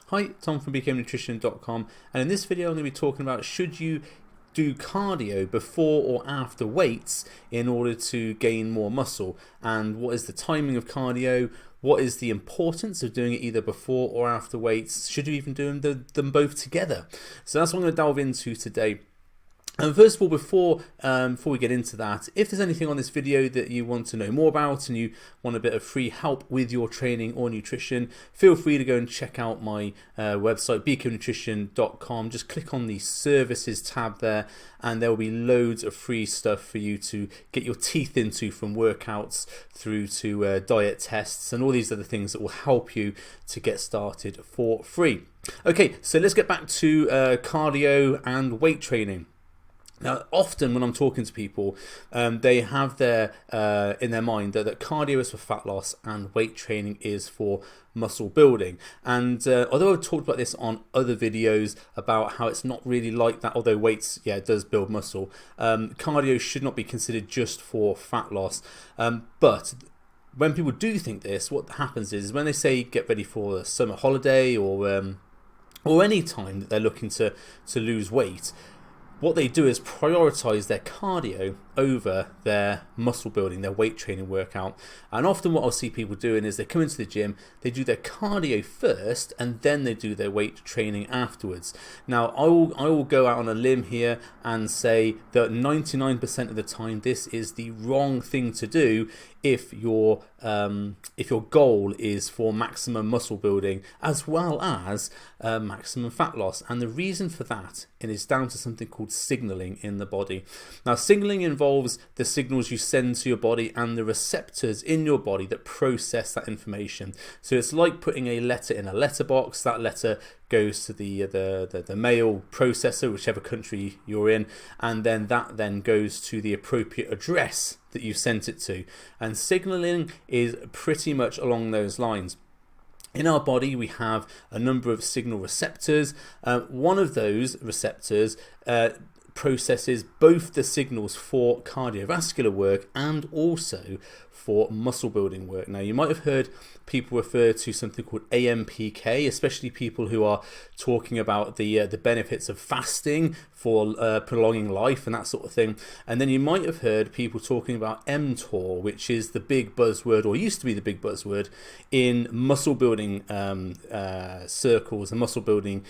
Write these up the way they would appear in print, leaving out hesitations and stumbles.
Hi, Tom from bknutrition.com, and in this video I'm going to be talking about should you do cardio before or after weights in order to gain more muscle, and what is the timing of cardio, what is the importance of doing it either before or after weights, should you even do them both together. So that's what I'm going to delve into today. And first of all, before we get into that, if there's anything on this video that you want to know more about and you want a bit of free help with your training or nutrition, feel free to go and check out my website, bknutrition.com. Just click on the services tab there and there will be loads of free stuff for you to get your teeth into, from workouts through to diet tests and all these other things that will help you to get started for free. Okay, so let's get back to cardio and weight training. Now, often when I'm talking to people, they have their in their mind that cardio is for fat loss and weight training is for muscle building. And although I've talked about this on other videos about how it's not really like that, although weights, it does build muscle, cardio should not be considered just for fat loss. But when people do think this, what happens is when they say get ready for a summer holiday or any time that they're looking to lose weight, what they do is prioritize their cardio over their muscle building, their weight training workout. And often what I'll see people doing is they come into the gym, they do their cardio first, and then they do their weight training afterwards. Now, I will go out on a limb here and say that 99% of the time this is the wrong thing to do if your goal is for maximum muscle building as well as maximum fat loss. And the reason for that is down to something called signaling in the body. Now, signaling involves the signals you send to your body and the receptors in your body that process that information. So it's like putting a letter in a letterbox. That letter goes to the mail processor, whichever country you're in, and then that goes to the appropriate address that you sent it to. And signaling is pretty much along those lines. In our body, we have a number of signal receptors. One of those receptors processes both the signals for cardiovascular work and also for muscle building work. Now, you might have heard people refer to something called AMPK, especially people who are talking about the benefits of fasting for prolonging life and that sort of thing. And then you might have heard people talking about mTOR, which is the big buzzword, or used to be the big buzzword, in muscle building circles and muscle building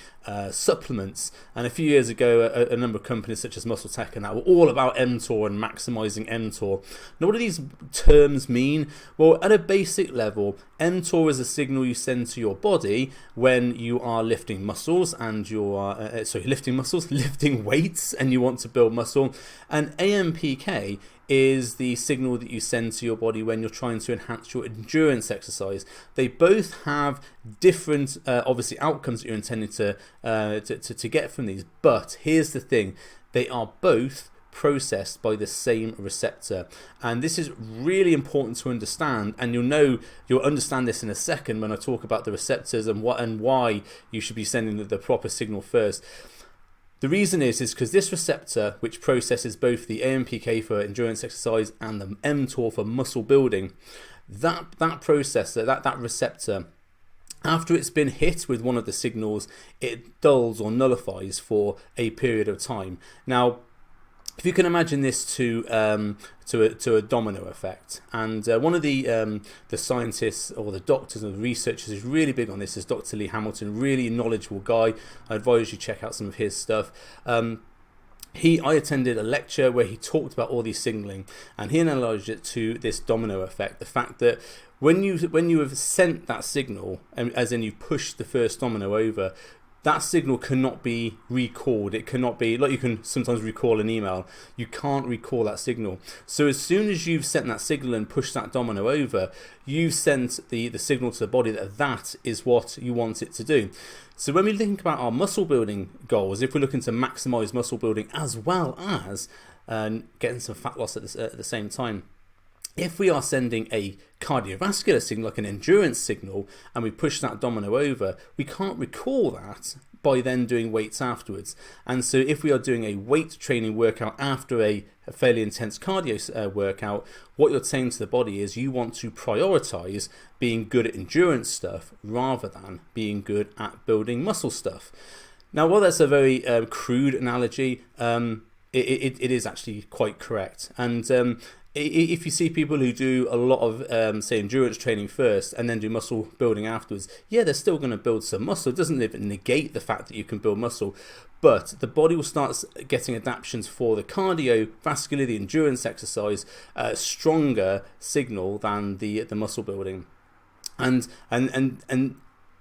supplements. And a few years ago, a number of companies such as Muscle Tech and that were all about mTOR and maximizing mTOR. Now, what do these terms mean? Well, at a basic level, mTOR is a signal you send to your body when you are lifting muscles and you are lifting weights and you want to build muscle. And AMPK is the signal that you send to your body when you're trying to enhance your endurance exercise. They both have different obviously outcomes that you're intending to get from these, but here's the thing, they are both processed by the same receptor, and this is really important to understand, and you'll understand this in a second when I talk about the receptors and why you should be sending the proper signal first. The reason is because this receptor, which processes both the AMPK for endurance exercise and the mTOR for muscle building, that processor, that receptor, after it's been hit with one of the signals, it dulls or nullifies for a period of time. Now, if you can imagine this to a domino effect, and one of the scientists or the doctors or the researchers who's really big on this is Dr. Lee Hamilton, really knowledgeable guy. I advise you check out some of his stuff. I attended a lecture where he talked about all these signaling, and he analysed it to this domino effect, the fact that when you have sent that signal, as in you pushed the first domino over, that signal cannot be recalled. It cannot be, like you can sometimes recall an email, you can't recall that signal. So as soon as you've sent that signal and pushed that domino over, you've sent the signal to the body that is what you want it to do. So when we think about our muscle building goals, if we're looking to maximize muscle building as well as getting some fat loss at the same time, If we are sending a cardiovascular signal, like an endurance signal, and we push that domino over, we can't recall that by then doing weights afterwards. And so if we are doing a weight training workout after a fairly intense cardio workout, what you're saying to the body is you want to prioritize being good at endurance stuff rather than being good at building muscle stuff. Now, while that's a very crude analogy, it is actually quite correct. And if you see people who do a lot of, say, endurance training first and then do muscle building afterwards, yeah, they're still going to build some muscle. It doesn't even negate the fact that you can build muscle, but the body will start getting adaptations for the cardiovascular, the endurance exercise, stronger signal than the muscle building. And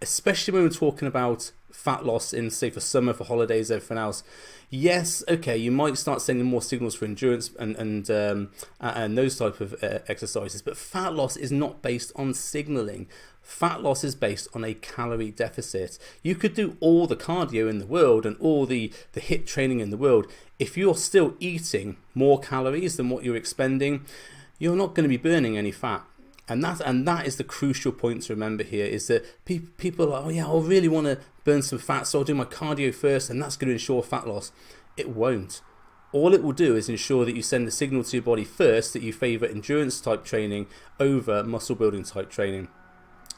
especially when we're talking about fat loss in, say, for summer, for holidays, everything else, yes, okay, you might start sending more signals for endurance and those type of exercises, but fat loss is not based on signaling. Fat loss is based on a calorie deficit. You could do all the cardio in the world and all the HIIT training in the world. If you're still eating more calories than what you're expending, you're not going to be burning any fat. And that is the crucial point to remember here, is that people are, oh yeah, I really want to burn some fat, so I'll do my cardio first and that's going to ensure fat loss. It won't. All it will do is ensure that you send the signal to your body first that you favour endurance type training over muscle building type training.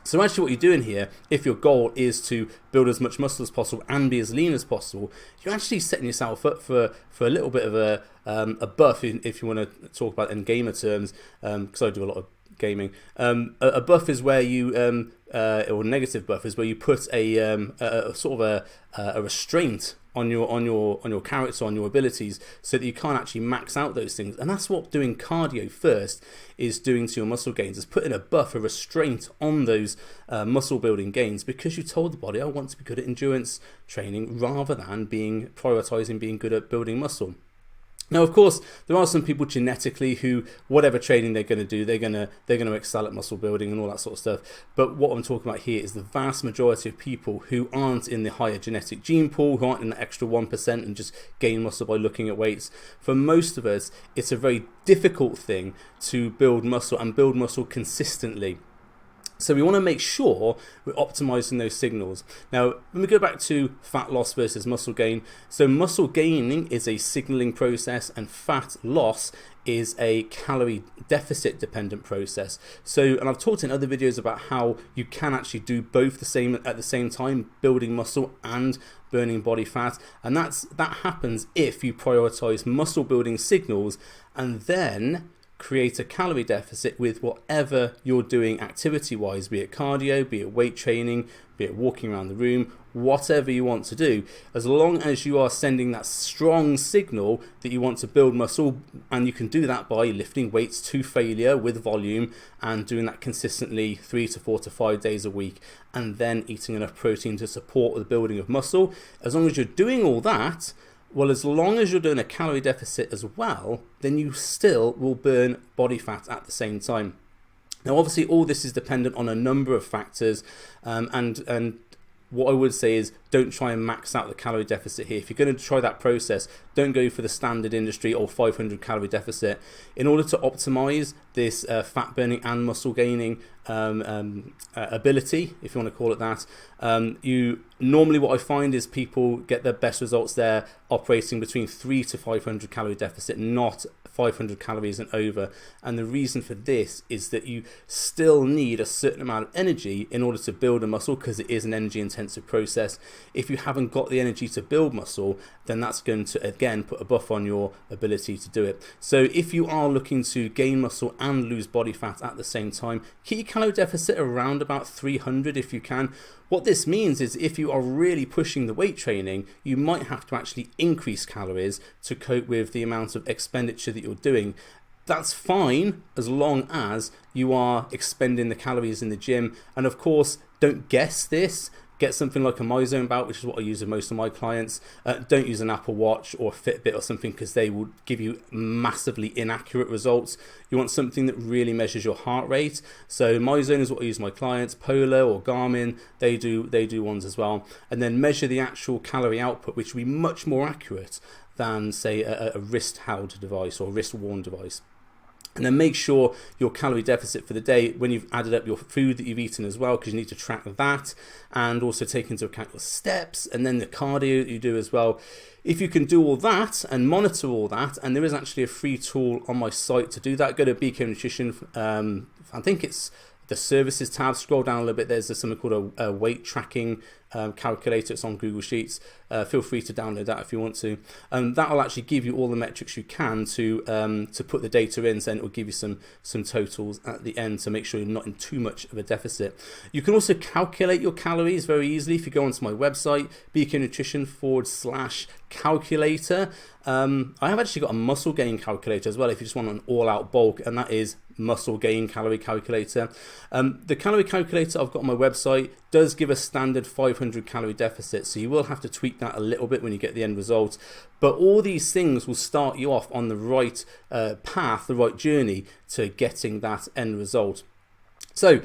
So actually what you're doing here, if your goal is to build as much muscle as possible and be as lean as possible, you're actually setting yourself up for a little bit of a buff, if you want to talk about in gamer terms, because I do a lot of gaming. A buff is where you, or negative buff is where you put a sort of a restraint on your character, on your abilities, so that you can't actually max out those things. And that's what doing cardio first is doing to your muscle gains, is putting a buff, a restraint on those muscle building gains, because you told the body, I want to be good at endurance training rather than prioritizing being good at building muscle. Now, of course, there are some people genetically who, whatever training they're going to do, they're going to excel at muscle building and all that sort of stuff. But what I'm talking about here is the vast majority of people who aren't in the higher genetic gene pool, who aren't in the extra 1% and just gain muscle by looking at weights. For most of us, it's a very difficult thing to build muscle and build muscle consistently. So we want to make sure we're optimizing those signals. Now, when we go back to fat loss versus muscle gain, so muscle gaining is a signaling process and fat loss is a calorie deficit dependent process. So, and I've talked in other videos about how you can actually do both at the same time, building muscle and burning body fat. And that happens if you prioritize muscle building signals and then create a calorie deficit with whatever you're doing activity wise, be it cardio, be it weight training, be it walking around the room, whatever you want to do, as long as you are sending that strong signal that you want to build muscle. And you can do that by lifting weights to failure with volume and doing that consistently 3 to 4 to 5 days a week, and then eating enough protein to support the building of muscle. As long as you're doing all that, well, as long as you're doing a calorie deficit as well, then you still will burn body fat at the same time. Now, obviously, all this is dependent on a number of factors, and what I would say is don't try and max out the calorie deficit here. If you're going to try that process, don't go for the standard industry or 500 calorie deficit. In order to optimize this fat burning and muscle gaining ability, if you want to call it that, normally what I find is people get their best results there operating between 3 to 500 calorie deficit, not 500 calories and over. And the reason for this is that you still need a certain amount of energy in order to build a muscle, because it is an energy intensive process. If you haven't got the energy to build muscle, then that's going to again put a buff on your ability to do it. So if you are looking to gain muscle and lose body fat at the same time, keep your calorie deficit around about 300 if you can. What this means is if you are really pushing the weight training, you might have to actually increase calories to cope with the amount of expenditure that you're doing. That's fine as long as you are expending the calories in the gym. And of course, don't guess this. Get something like a MyZone belt, which is what I use with most of my clients. Don't use an Apple Watch or a Fitbit or something, because they will give you massively inaccurate results. You want something that really measures your heart rate. So MyZone is what I use with my clients. Polar or Garmin, they do ones as well. And then measure the actual calorie output, which will be much more accurate than, say, a wrist-held device or wrist-worn device. And then make sure your calorie deficit for the day, when you've added up your food that you've eaten as well, because you need to track that, and also take into account your steps and then the cardio that you do as well. If you can do all that and monitor all that, and there is actually a free tool on my site to do that, go to BK Nutrition. I think it's the services tab, scroll down a little bit, there's something called a weight tracking calculator. It's on Google Sheets. Feel free to download that if you want to. That will actually give you all the metrics you can to put the data in, so it will give you some totals at the end to make sure you're not in too much of a deficit. You can also calculate your calories very easily if you go onto my website, bknutrition/calculator. I have actually got a muscle gain calculator as well if you just want an all-out bulk, and that is muscle gain calorie calculator. The calorie calculator I've got on my website does give a standard 500 calorie deficit, so you will have to tweak that a little bit when you get the end result, but all these things will start you off on the right path, the right journey to getting that end result. So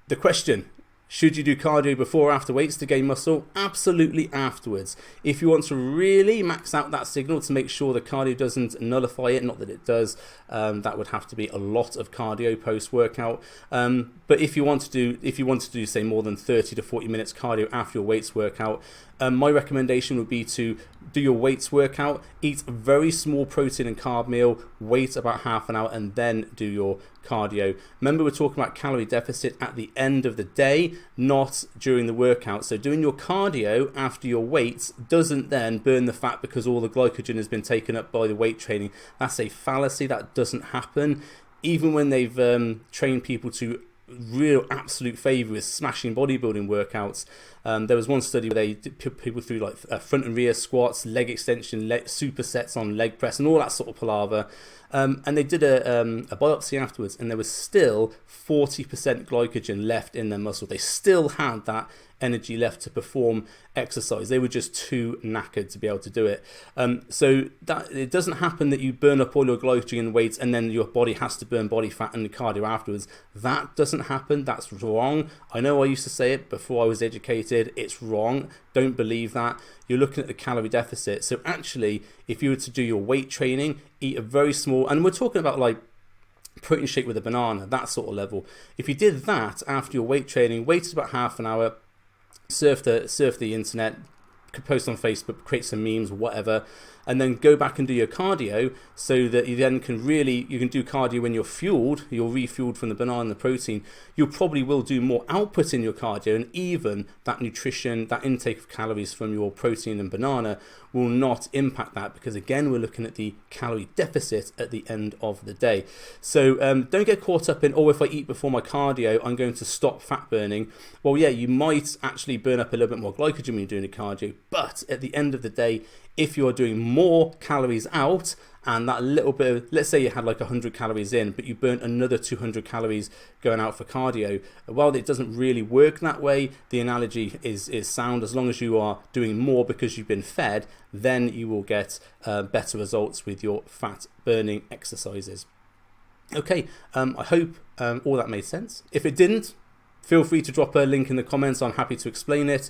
the question: should you do cardio before or after weights to gain muscle? Absolutely afterwards. If you want to really max out that signal to make sure the cardio doesn't nullify it, not that it does, that would have to be a lot of cardio post-workout. But if you want to do say more than 30 to 40 minutes cardio after your weights workout, my recommendation would be to do your weights workout, eat a very small protein and carb meal, wait about half an hour, and then do your cardio. Remember, we're talking about calorie deficit at the end of the day, not during the workout. So doing your cardio after your weights doesn't then burn the fat because all the glycogen has been taken up by the weight training. That's a fallacy. That doesn't happen. Even when they've trained people to real absolute favour with smashing bodybuilding workouts, there was one study where they put people through like front and rear squats, leg extension, supersets on leg press, and all that sort of palaver. And they did a biopsy afterwards, and there was still 40% glycogen left in their muscle. They still had that energy left to perform exercise. They were just too knackered to be able to do it. So that it doesn't happen that you burn up all your glycogen weights and then your body has to burn body fat and the cardio afterwards. That doesn't happen. That's wrong. I know I used to say it before I was educated. It's wrong. Don't believe that. You're looking at the calorie deficit. So actually, if you were to do your weight training, eat a very small, and we're talking about like protein shake with a banana, that sort of level. If you did that after your weight training, waited about half an hour, surf the internet, could post on Facebook, create some memes, whatever, and then go back and do your cardio, so that you then can you can do cardio when you're fueled, you're refueled from the banana and the protein. You probably will do more output in your cardio, and even that nutrition, that intake of calories from your protein and banana will not impact that, because again, we're looking at the calorie deficit at the end of the day. So don't get caught up in, oh, if I eat before my cardio, I'm going to stop fat burning. Well, yeah, you might actually burn up a little bit more glycogen when you're doing the cardio, but at the end of the day, if you're doing more calories out, and that little bit of, let's say you had like 100 calories in, but you burnt another 200 calories going out for cardio, while it doesn't really work that way, the analogy is sound. As long as you are doing more because you've been fed, then you will get better results with your fat burning exercises. Okay, I hope all that made sense. If it didn't, feel free to drop a link in the comments. I'm happy to explain it.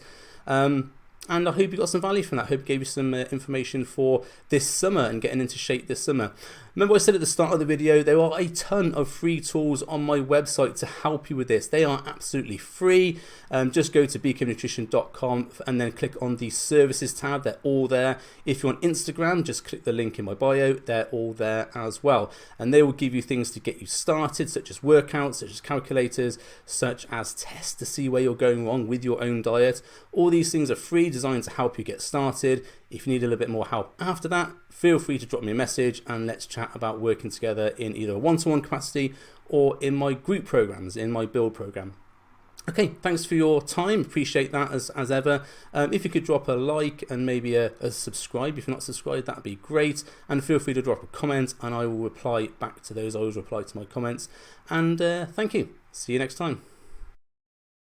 And I hope you got some value from that. I hope it gave you some information for this summer and getting into shape this summer. Remember I said at the start of the video, there are a ton of free tools on my website to help you with this. They are absolutely free. Just go to bknutrition.com and then click on the services tab. They're all there. If you're on Instagram, just click the link in my bio. They're all there as well. And they will give you things to get you started, such as workouts, such as calculators, such as tests to see where you're going wrong with your own diet. All these things are free, designed to help you get started. If you need a little bit more help after that, feel free to drop me a message and let's chat about working together in either a one-to-one capacity or in my group programs, in my build program. Okay, thanks for your time. Appreciate that as ever. If you could drop a like and maybe a subscribe if you're not subscribed, that'd be great. And feel free to drop a comment and I will reply back to those. I always reply to my comments. And thank you. See you next time.